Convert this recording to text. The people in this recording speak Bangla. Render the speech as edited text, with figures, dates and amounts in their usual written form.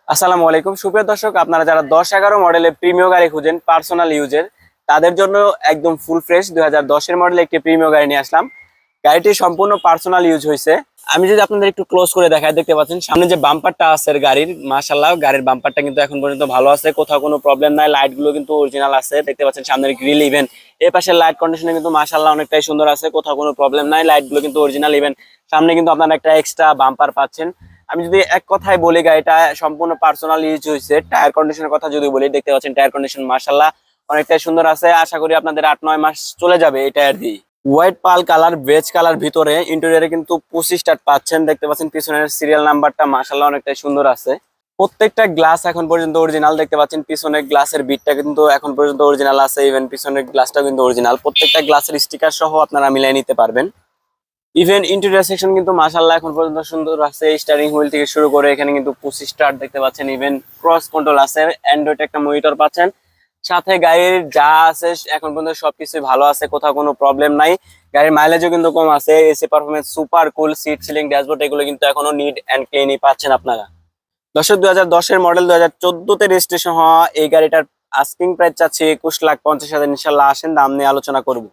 আসসালামু আলাইকুম সুপ্রিয় দর্শক, আপনারা যারা 10-11 মডেলের প্রিমিয় গাড়ি খুঁজেন পার্সোনাল ইউজের, তাদের জন্য একদম ফুল ফ্রেশ 2010-এর মডেলের একটি প্রিমিয় গাড়ি নিয়ে আসলাম। গাড়িটি সম্পূর্ণ পার্সোনাল ইউজ হয়েছে। আমি যদি আপনাদের একটু ক্লোজ করে দেখাই, দেখতে পাচ্ছেন সামনে যে বাম্পারটা আছে গাড়ির, মাশাআল্লাহ গাড়ির বাম্পারটা কিন্তু এখন পর্যন্ত ভালো আছে, কোথাও কোনো প্রবলেম নাই। লাইট গুলো কিন্তু অরিজিনাল আছে, দেখতে পাচ্ছেন সামনের গ্রিল ইভেন এই পাশের লাইট কন্ডিশনে কিন্তু মাশাআল্লাহ অনেকটাই সুন্দর আছে, কোথাও কোনো প্রবলেম নাই। লাইট গুলো কিন্তু অরিজিনাল, ইভেন সামনে কিন্তু আপনারা একটা এক্সট্রা বাম্পার পাচ্ছেন। আমি যদি এক কথায় বলি, গাড়িটা সম্পূর্ণ পার্সোনাল ইউজ হয়েছে। টায়ার কন্ডিশনের কথা যদি বলি, দেখতে পাচ্ছেন টায়ার কন্ডিশন মাশাআল্লাহ অনেকটাই সুন্দর আছে। আশা করি আপনাদের 8-9 মাস চলে যাবে এই টায়ার দিয়ে। হোয়াইট পাল কালার, বেজ কালার ভিতরে, ইন্টেরিয়রে কিন্তু 25 স্টার্ট পাচ্ছেন। দেখতে পাচ্ছেন পিছনের সিরিয়াল নাম্বারটা মাশাআল্লাহ অনেকটাই সুন্দর আছে। প্রত্যেকটা গ্লাস এখন পর্যন্ত অরিজিনাল, দেখতে পাচ্ছেন পিছনের গ্লাসের বিটটা কিন্তু এখন পর্যন্ত অরিজিনাল আছে, ইভেন পিছনের গ্লাসটাও কিন্তু অরিজিনাল। প্রত্যেকটা গ্লাসের স্টিকার সহ আপনারা মিলিয়ে নিতে পারবেন। ইভেন ইন্টেরিয়র সেকশন কিন্তু মাশাআল্লাহ এখন পর্যন্ত সুন্দর আছে। স্টারিং হুইল থেকে শুরু করে এখানে কিন্তু 25 স্টার্ট দেখতে পাচ্ছেন। ইভেন ক্রস কন্ট্রোল আছে, অ্যান্ড্রয়েড একটা মনিটর পাচ্ছেন। সাথে গাড়ির যা আছে এখন পর্যন্ত সবকিছু ভালো আছে, কোথাও কোনো প্রবলেম নাই। গাড়ির মাইলেজও কিন্তু কম আছে। AC performance super cool, seat ceiling, dashboard এগুলো কিন্তু এখনো নিট অ্যান্ড ক্লিনই পাচ্ছেন আপনারা। 2010-এর মডেল, 2014-তে রেজিস্ট্রেশন হওয়া এই গাড়িটার আস্কিং প্রাইস চাচ্ছি 21,50,000। ইনশাল্লাহ আসেন, দাম নিয়ে আলোচনা করব।